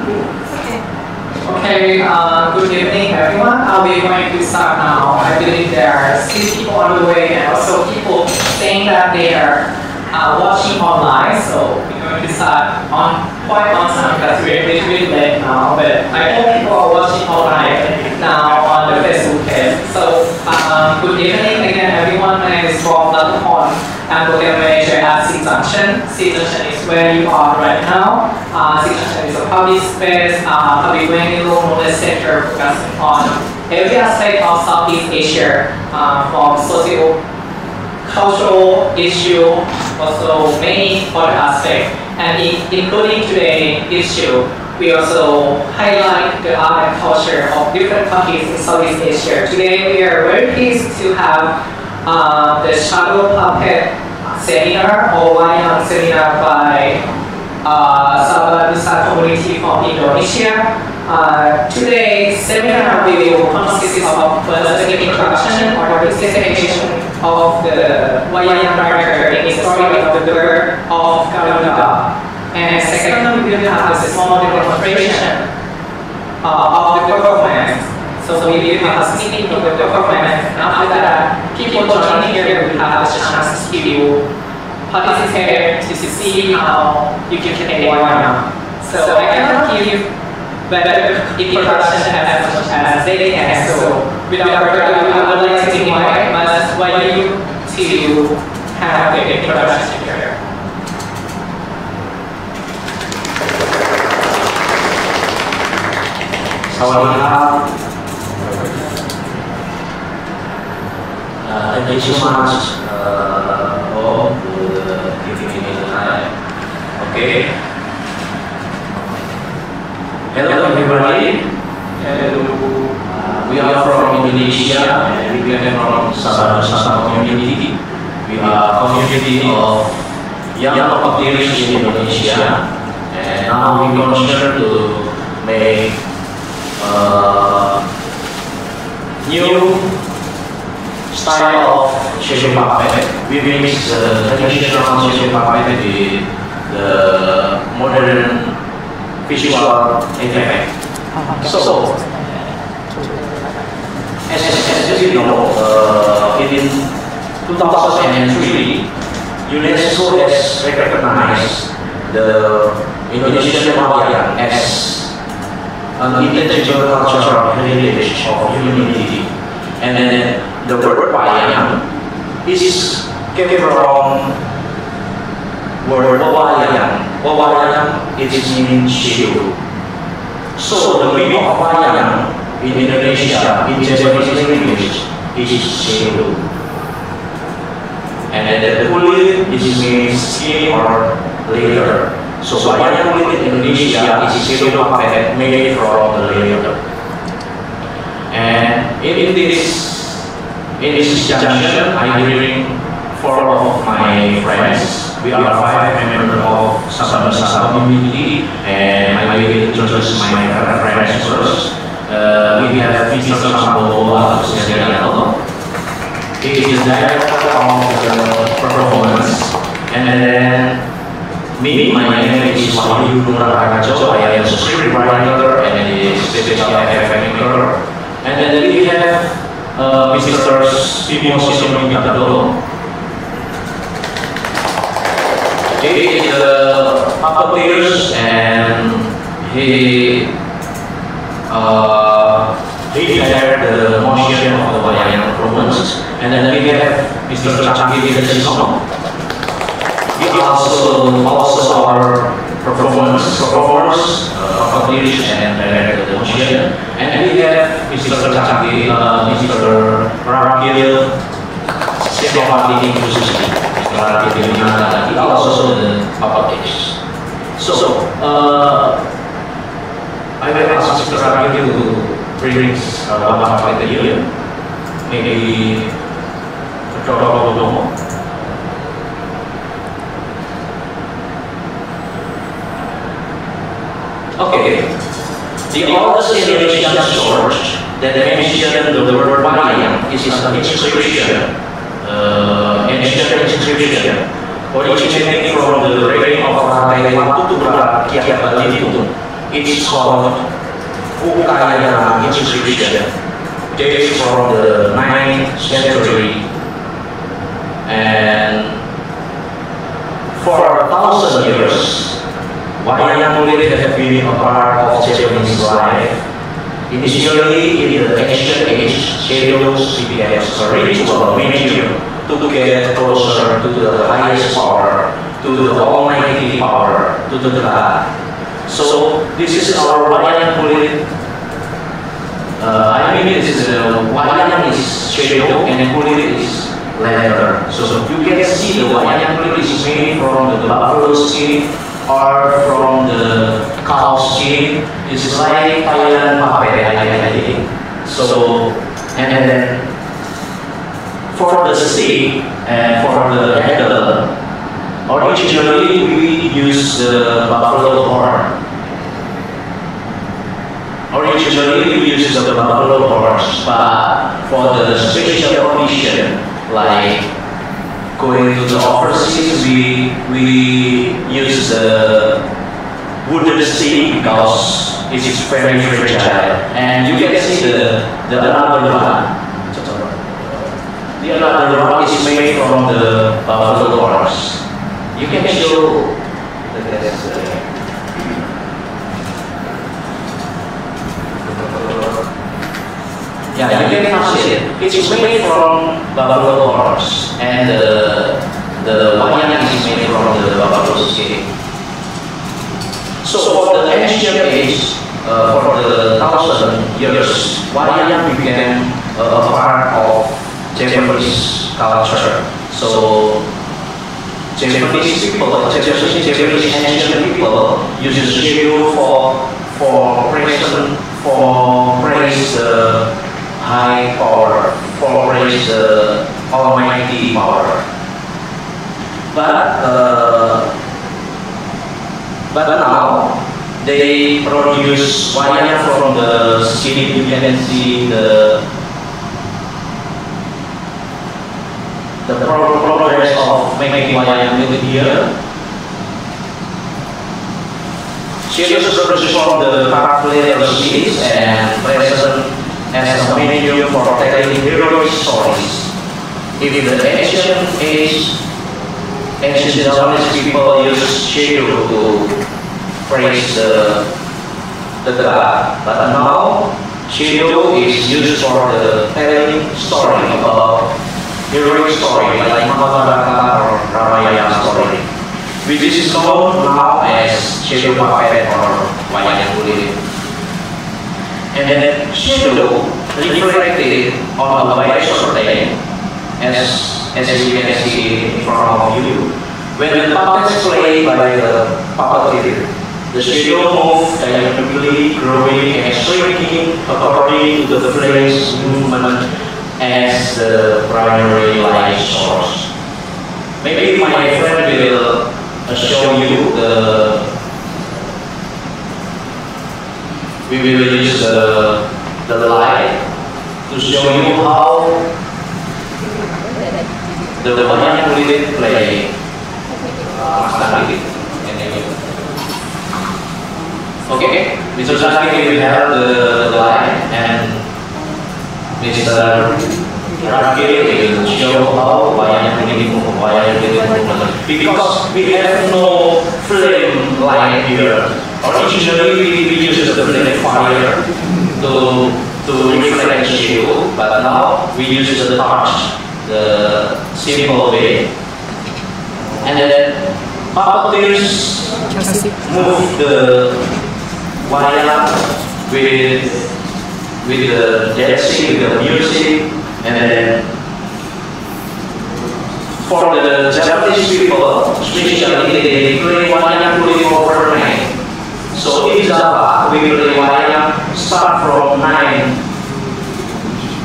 Okay, good evening everyone. We're going to start now. I believe there are 6 people on the way and also people saying that they are watching online. So we're going to start on quite on time because we're a little bit late now. But I hope people are watching online now on the Facebook page. So good evening again everyone. My name is Rob Latapon. I'm program manager at C Junction. C Junction is where you are right now. C Junction is a public space, public venue, knowledge center focusing on every aspect of Southeast Asia, from socio-cultural issue, also many other aspects, and including today's issue. We also highlight the art and culture of different countries in Southeast Asia. Today we are very pleased to have the Shadow Puppet Seminar or Wayang Seminar by Sahabat Nusa community from Indonesia. Today's seminar will consist of first an introduction or presentation of the Wayang character in the story of the bird of Garuda. And second, we will have a small demonstration of the performance. So we will have a sneak of the performance, and after that, people joining here will have a chance to participate to see how you can play Wayang. So I cannot give better introduction as much as they can. So without further ado, I would like to invite Mas Wahyu to have the introduction here. Thank you so much for giving me the time. Okay. Hello everybody. We are from Indonesia and we are from Sahabat community. We are a community of young puppeteers in Indonesia, and now we concern to make new style of social puppet. We mix the traditional social puppet with the modern visual effect. So, as you know, in 2003, UNESCO has recognized the Indonesian Wayang as an intangible cultural heritage of humanity. And then the word Wayang is came from word Wawayang. Wawayang is meaning shield. So the meaning of Wayang in Indonesia, in Japanese language, is shield. And then the kulit is means skin or leather. So Wayang kulit in Indonesia is shield puppet made from the leather. And in this junction, I bring 4 of my friends. We are 5 members of Sahabat Nusa community, and I will introduce my friends first. We have Mr. Sambo Agustinanto. He is the director of the performance. And then me, my name is Wahyu Nurarajo. I am a scriptwriter and a special effect maker. And then we have Mr. Bimo Sisomingabdo. He is a puppeteer and he directed the motion of the Wayang performance. And then we have Mr. Changi Wijaksino. He also our performance, puppeteer and directed the motion. And we have Mr. Changi, Mr. Rakil Siapapati Khususi. He also the puppeteers. So, I will ask Mr. Rakil to bring one puppet here. Maybe Dr. Okay. The oldest Indonesian source that mentions the word Wayang is an inscription, ancient inscription, originating from the reign of Raja Watu Kiat Balitung It's called Ukayana inscription, dates from the 9th century, and for 1,000 years, wayang kulit has been a part of Japanese life. Initially, in the ancient age, shadows became a spiritual medium to get closer to the highest power, to the almighty power, to the God. So this is our wayang kulit. I mean, this is wayang is shadow and kulit is leather. So you can see the wayang kulit is made from the buffalo skin or from the cow skin. It's like Thailand puppet, I think. So, and then for the stick and for the handle, originally we use the buffalo horn. Originally we use the buffalo horns, but for the special occasion, like going to the overseas, we use the wooden stick because it is very fragile. And you can see the another one. The another one is made from the buffalo horns. You can show yeah, you can see it. It's made from buffalo horns, and the wayang is made from the buffalo skin. So for the ancient age, for the 1,000 years, wayang became a part of Japanese culture. So Japanese ancient people use the shadow for praise the high power, for praise the almighty power. But now they produce wayang from the skin. You can see the progress of making wayang with here. Shadows produces from the carpet seeds and present as a medium for telling heroic stories. In the ancient age, ancient Japanese people used shadow to praise the God, but now shadow is used for the telling story about heroic story like Mahabharata or Ramayana story, which is known now as shadow puppet or wayang kulit. And then shadow reflected on a bison day, as you can see in front of you. When the puppet is played by the puppeteer, the shadow moves dynamically, growing and shrinking according to the flame's movement as the primary light source. Maybe my friend will show you we will use the light to show you how the wayang kulit play. Okay, Mr. Saki will have the light, and Mr. Rakil will show how wayang kulit movement. Because we have no flame light here. Originally we use the flame fire to reflect the shadow, but now we use the torch, the simple way. And then puppeteers move the wayang with the dancing, with the music, and then for the Japanese people, especially they play wayang kulit overnight. So in Java, we play wayang start from 9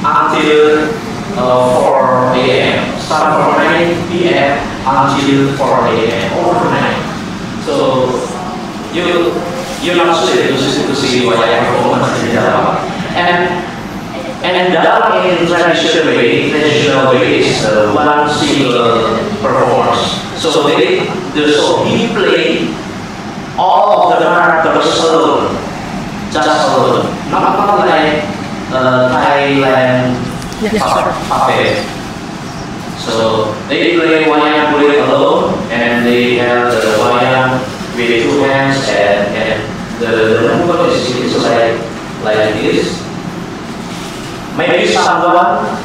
until 4 a.m. Start from 9 p.m. until 4 a.m. overnight. So you not to see wayang performance in Java. And that in traditional way is one single performance. So he played all of the characters alone, just alone, not like Thailand puppet. So they play wayang kulit alone, and they have the wayang with two hands, and the movement is like this. Maybe someone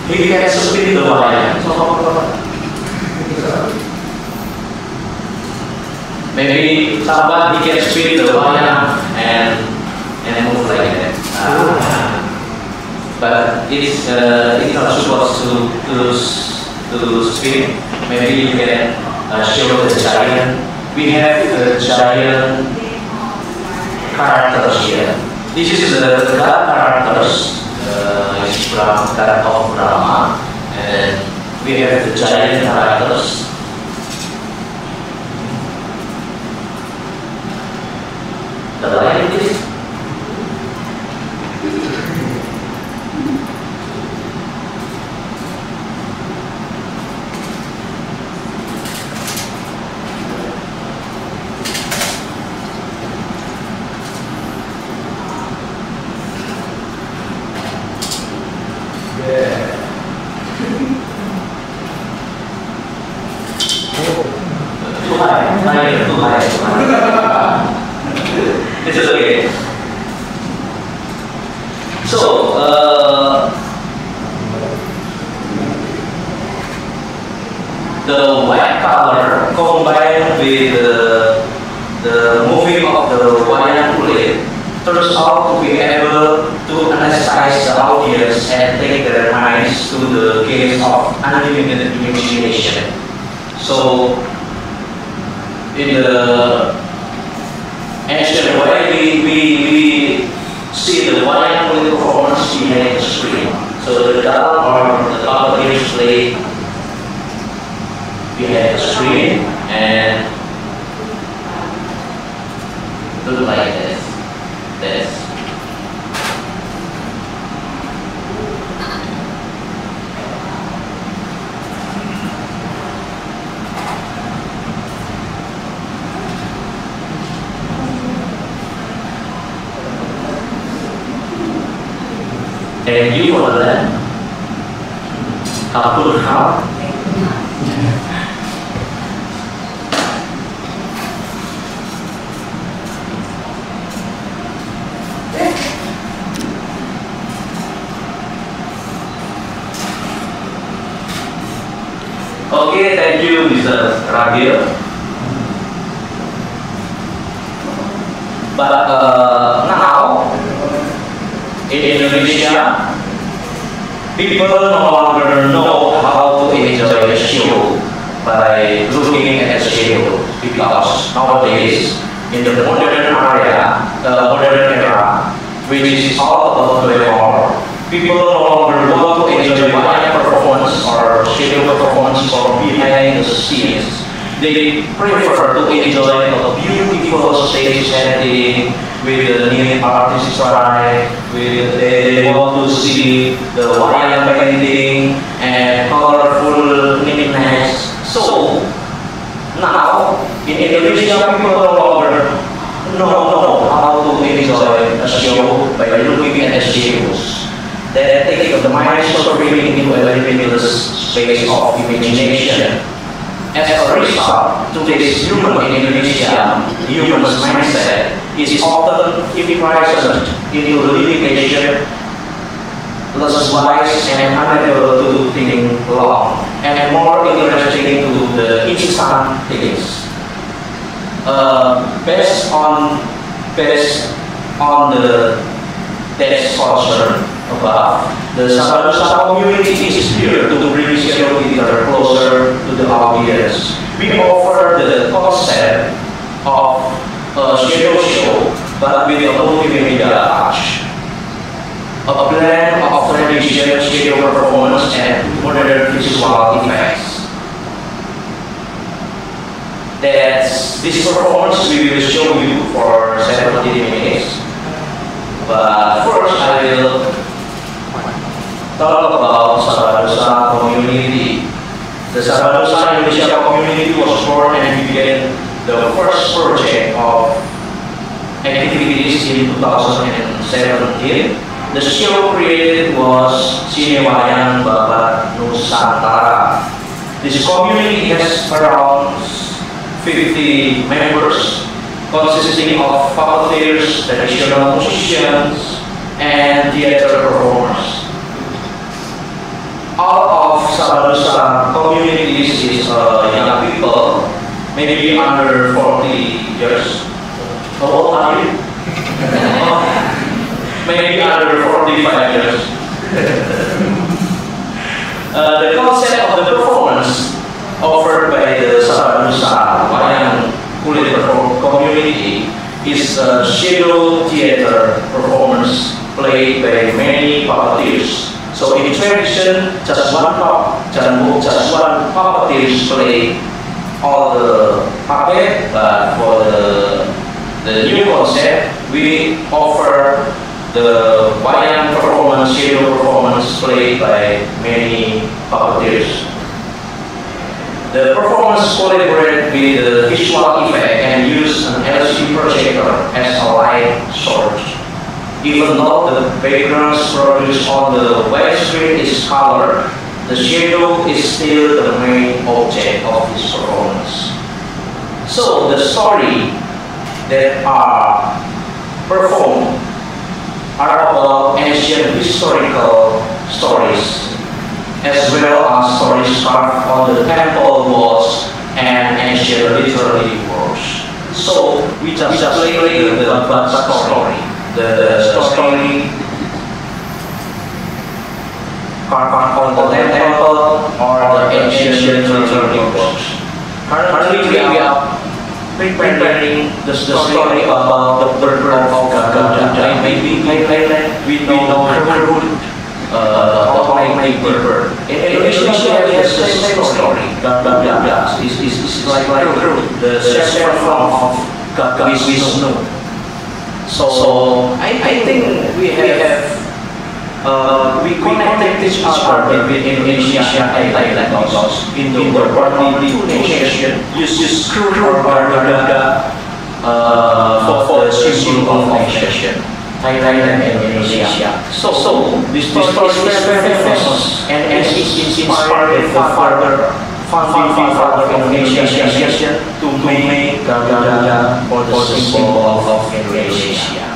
he can spin the wayang. Maybe someone he can spin the wayang and move like that. But it's not supposed to spin. Maybe you can show the giant. We have the giant characters here. This is the god characters. It's from god of Brahma, and we have the giant characters. The lion is. It's just okay. So, the white color combined with the moving of the wayang kulit turns out to be able to anesthetize the audience and take their minds to the gaze of unlimited imagination. So, in the ancient way, we see the wayang kulit performance behind the screen. So the doll or the doll play behind the screen and look like this. Thank you for that. Kapur khao. Okay, thank you, Mr. Ragil. But now, in Indonesia, people no longer know how to enjoy a show by looking at the show, because nowadays, in the modern era, which is all about glamour, people no longer want to enjoy wayang performance or shadow performance or behind the scenes. They prefer to enjoy a beautiful stage setting with the neat artistry, they want to see the wayang painting and colorful knickknacks. So now in Indonesia, people no longer know how to enjoy a show by looking at the shows. They take the mind soaring into a limitless space of imagination. As a result, today's human in Indonesia, human's mindset is often imprisoned into limitation, less wise and unable to think long, and more interested into the instant things. Based on the text culture above, the Sabadusa community is here to bring shadow theater closer to the audience. We offer the concept of a shadow show, but with a multimedia touch. A blend of traditional shadow performance and modern visual effects. This performance we will show you for 17 minutes. But first I will talk about Sabadusa community. The Sabadusa Indonesia community was born and began the first project of activities in 2017. The show created was Cinewayang Babat Nusantara. This community has around 50 members, consisting of puppeteers, traditional musicians, and theater performers. All of Sabadusa communities is young people, maybe under 40 years. How old are you? Maybe under 45 years. The concept of the performance offered by the Sabadusa Wayang Kulit community is a shadow theater performance played by many puppeteers. So in tradition, just one puppeteers play all the puppet, but for the new concept, we offer the wayang performance, shadow performance played by many puppeteers. The performance collaborated with the visual effect and used an LCD projector as a light source. Even though the backgrounds produced on the web screen is colored, the shadow is still the main object of this performance. So the story that are performed are about ancient historical stories, as well as stories carved on the temple walls and ancient literary works. So we just play the Babat story, the story carved on the temple or the ancient literary works. Currently we are preparing the story about the birth of Garuda. Maybe we know how I make birth. In Indonesia we have the same story. Garuda is like the servant of God Vishnu. So I think we connect each other with Indonesia and Thailand because in the world only two nations use Garuda for the symbol of nation, Thailand and Indonesia. So this story is very famous and it's inspired the founding father of Indonesia to make Garuda for the symbol of Indonesia.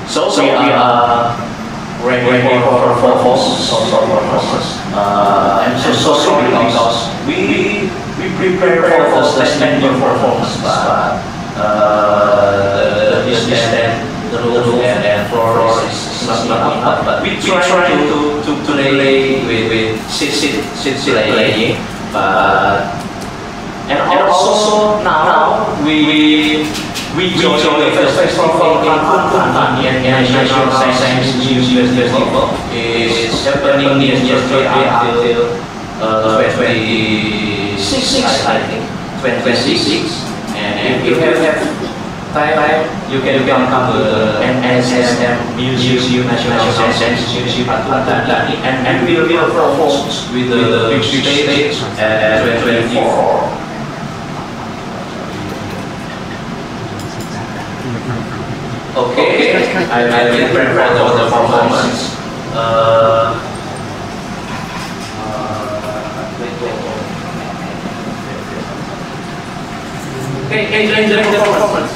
So we are ready for performance. I'm so sorry because we prepare for the standing performance, but the distance, the roof and floor is not enough. But we try to play with sit playing. And also now we join the festival in Kuntan, National Science Museum Festival. It's happening in January until 26, I think. 26. And if you have time, you can come to the NSM Museum, National Science Museum Kuntan, and we will perform with the big stage at 24. Okay, I will prepare for the performance. Okay, enjoy the performance.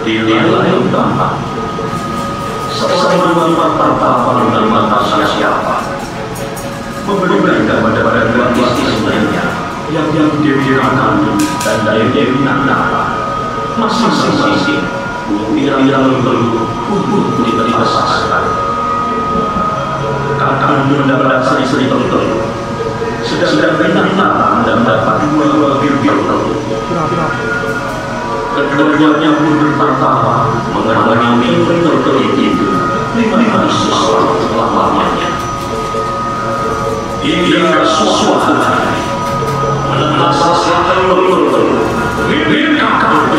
lain tempat. Sebelum pertama mata siapa memberikan pada gadis istrinya yang Dewi Rana dan Dewi Nandara masing-masing pirang-pirang untuk dipasangkan. Kakak mendapat istri tertentu, sedangkan Nandara mendapat dua bibir tertentu. Keduanya pun bertapa mengenai mimpi tertentu 5 sesuatu lamanya. Hingga suatu hari menetapkan telur milik kakak.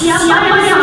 Siapa yang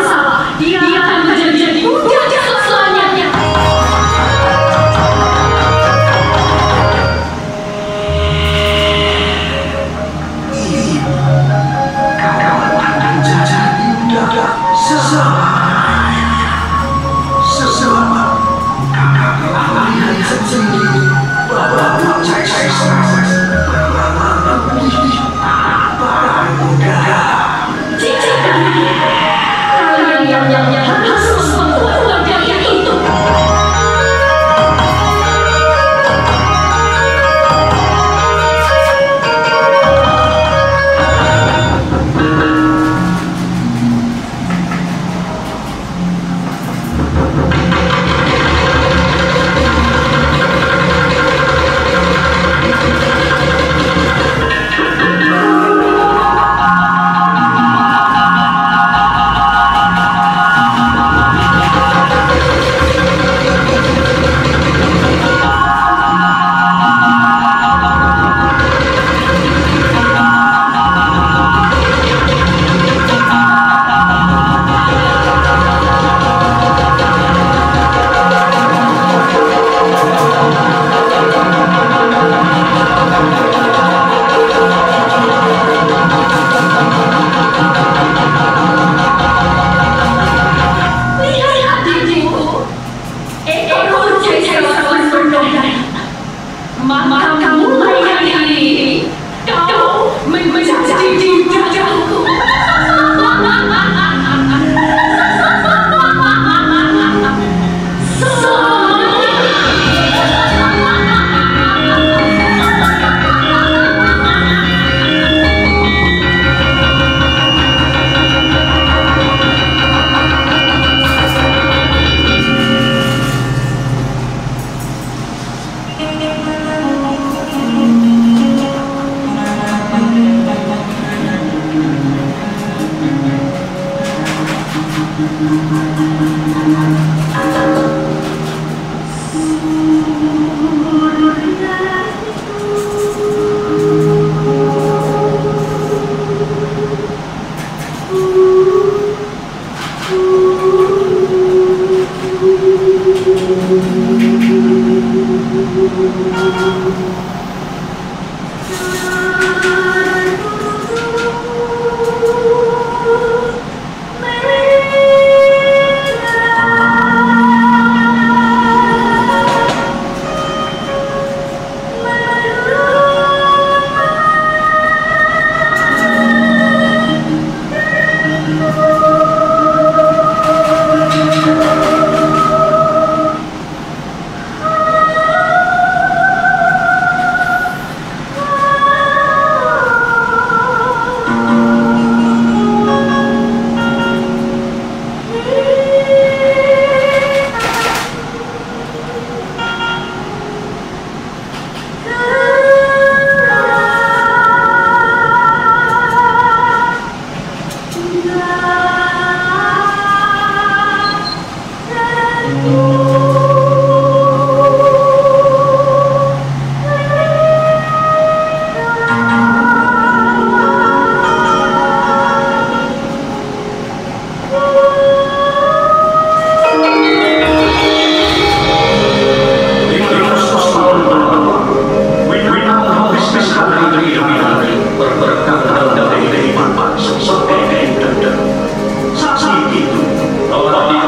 Saat itu,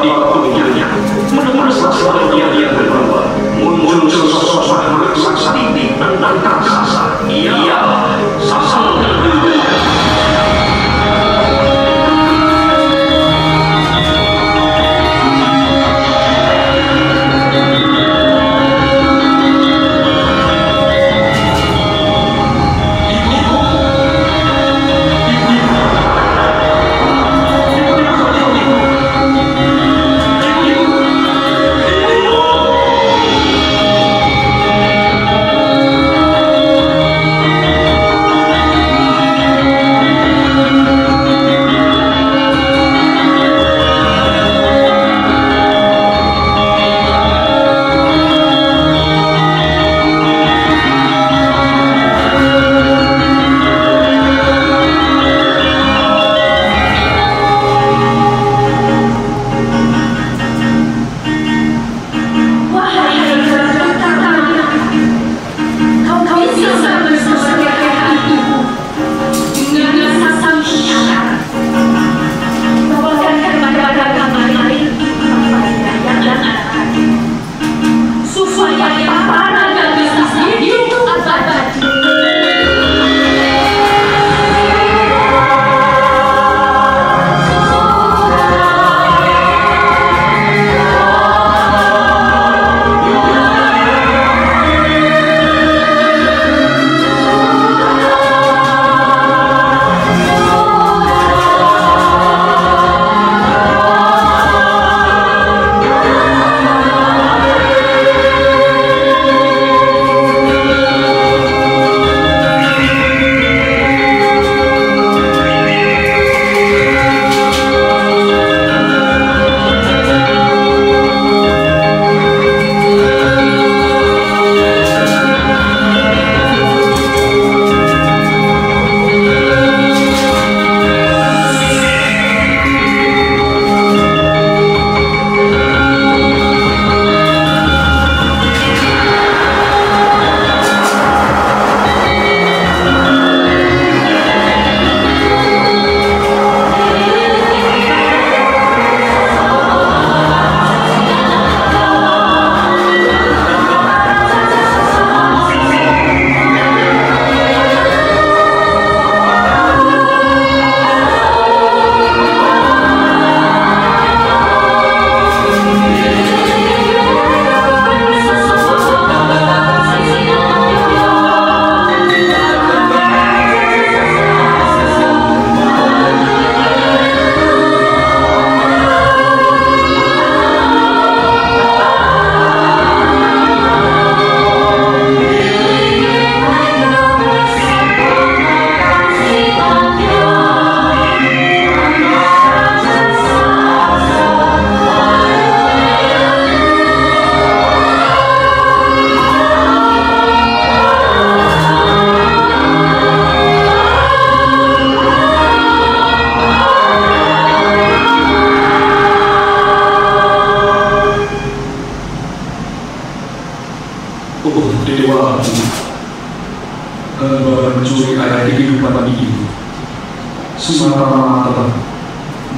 di waktunya, menemukan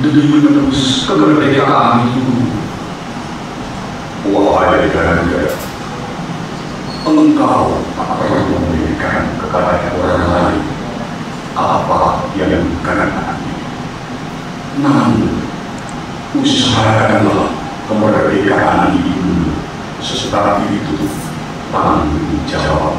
demi menembus kemerdekaan itu. Wahai Garuda, engkau tak perlu memberikan kepada orang lain apa yang kanan. Namun, usahakanlah kemerdekaan itu, setelah itu tanggung jawab.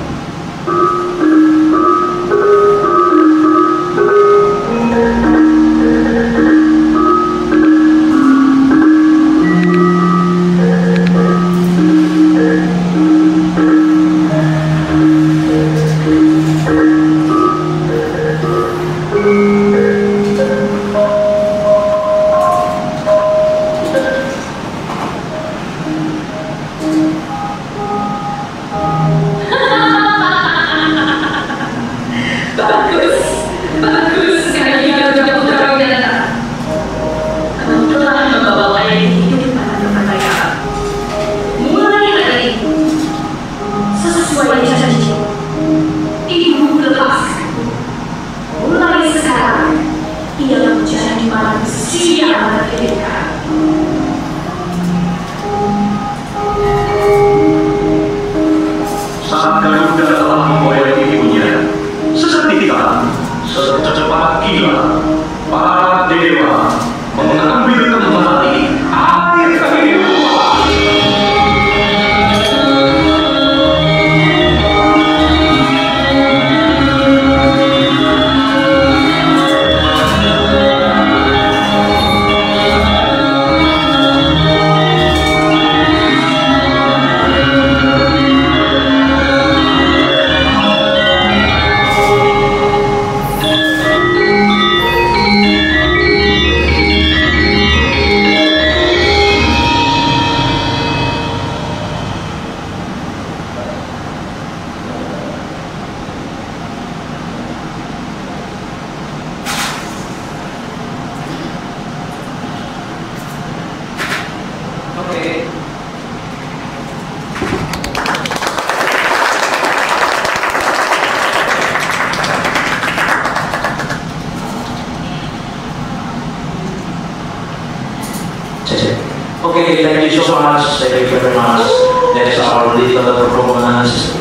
Okay, thank you so much. Thank you very much. That's our little performance.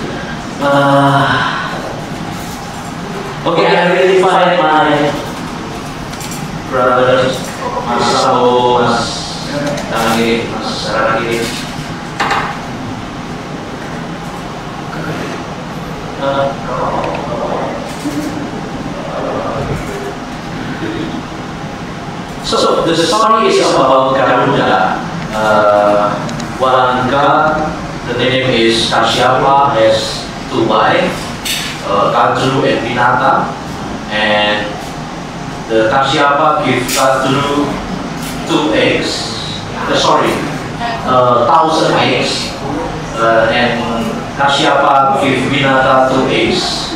Okay, I really find my brothers, Mas Sabo, Mas Tangi, Mas Raki. So the story is about Garuda. One god, the name is Kashyapa, has two wives, Kadru and Vinata, and the Kashyapa gives Kadru 2 eggs. 1,000 eggs, and Kashyapa gives Vinata 2 eggs.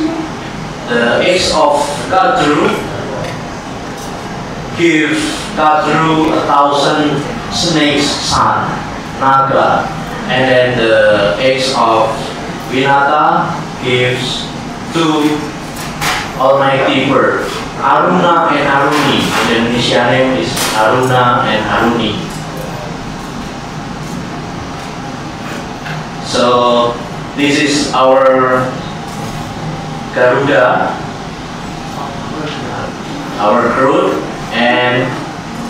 The eggs of Kadru give Kadru 1,000 snakes son, Naga, and then the eggs of Vinata gives 2 almighty birds, Aruna and Aruni. The Indonesia name is Aruna and Aruni. So this is our Garuda, our crew, and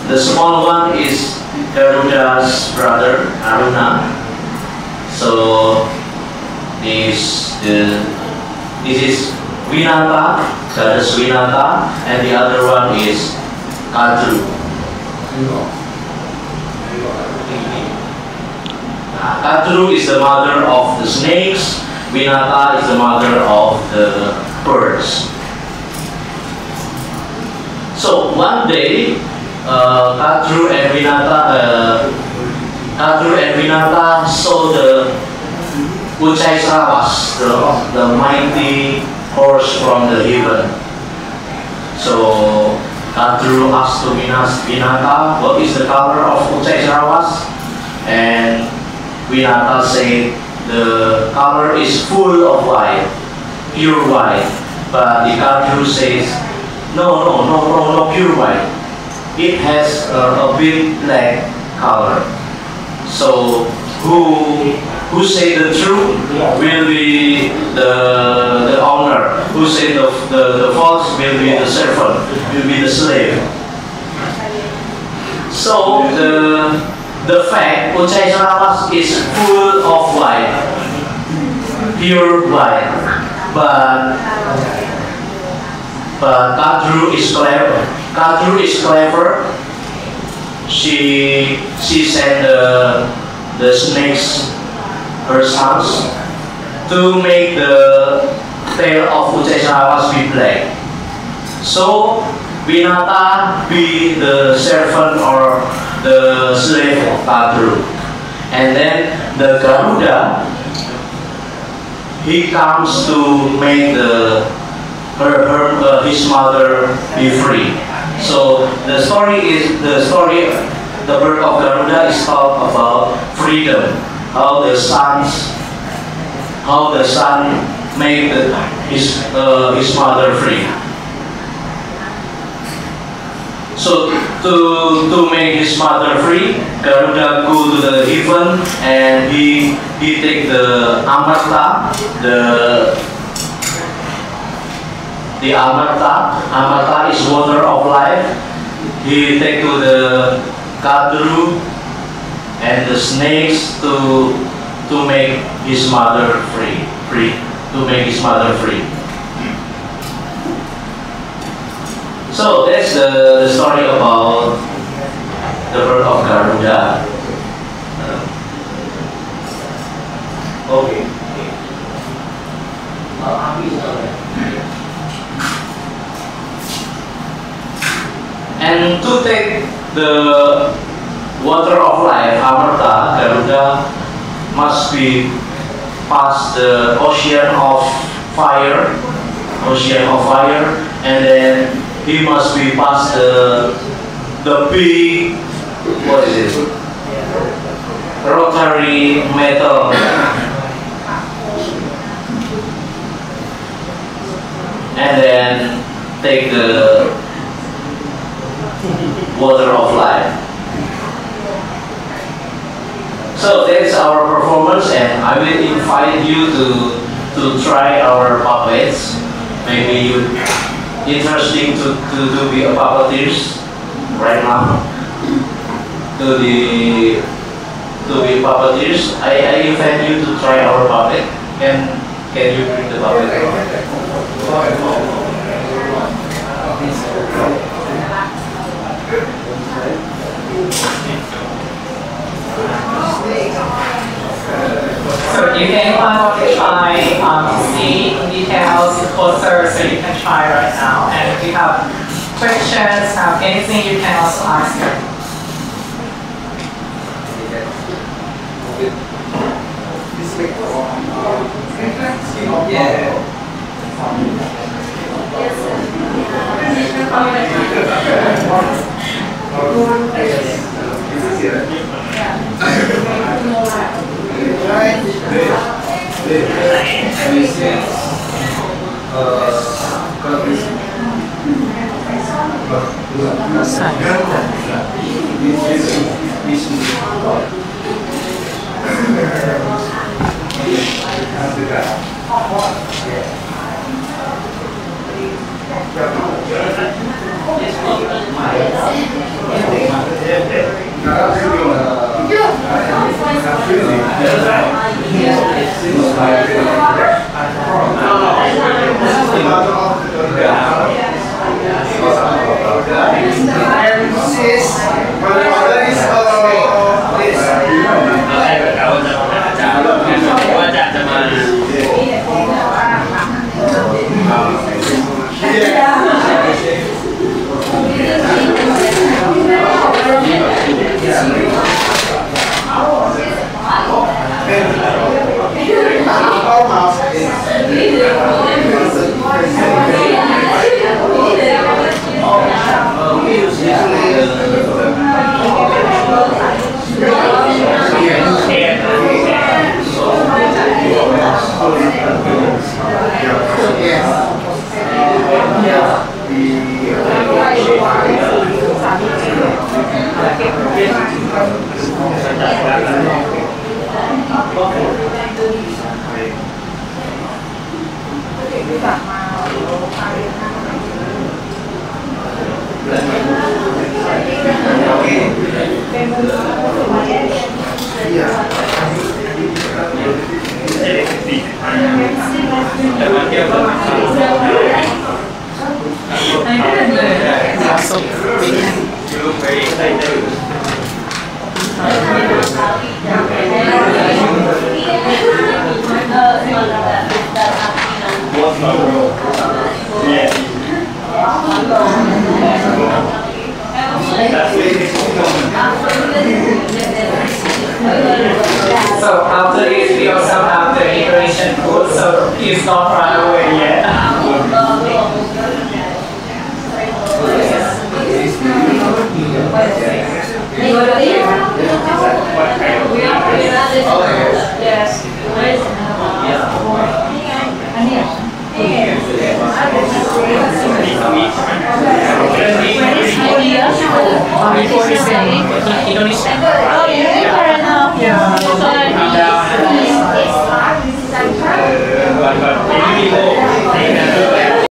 the small one is Garuda's brother Aruna. So this is Vinata, Goddess Vinata, and the other one is Kadru. Kadru is the mother of the snakes. Vinata is the mother of the birds. So one day, Kadru and Vinata saw the Ujjai Srawas, the mighty horse from the heaven. So Kadru asked to Vinata, what is the color of Ujjai Srawas? And Vinata said, the color is full of white, pure white. But the Kadru says, no, pure white. it has a bit black color. So who say the truth will be the owner. Who say the false will be the servant, will be the slave. So the fact Ucai Sarawas is full of white, pure white, but Kadru is clever. Kadru is clever. She sent the snakes, her sons, to make the tail of Ucai Sarawas be black. So Winata be the servant or the slave of Kadru. And then the Garuda, he comes to make his mother be free. So the birth of Garuda is talk about freedom. How the son made his mother free. So to make his mother free, Garuda go to the heaven and he take the Amarta, the Amarta is water of life. He take to the Kadru and the snakes to make his mother free, to make his mother free. So that's the story about the birth of Garuda. Okay. And to take the water of life, Amarta, Garuda must be past the ocean of fire, and then he must be past the big, what is it? Rotary metal. And then take the water of life. So that's our performance, and I will invite you to try our puppets. Maybe you interesting to be a puppeteers right now. To be puppeteers, I invite you to try our puppet. Can you bring the puppet? So you can try to see details closer, so you can try right now. And if you have questions, anything, you can also ask her. So after this, we also have the Indonesian food, so please don't run away yet. Indonesia.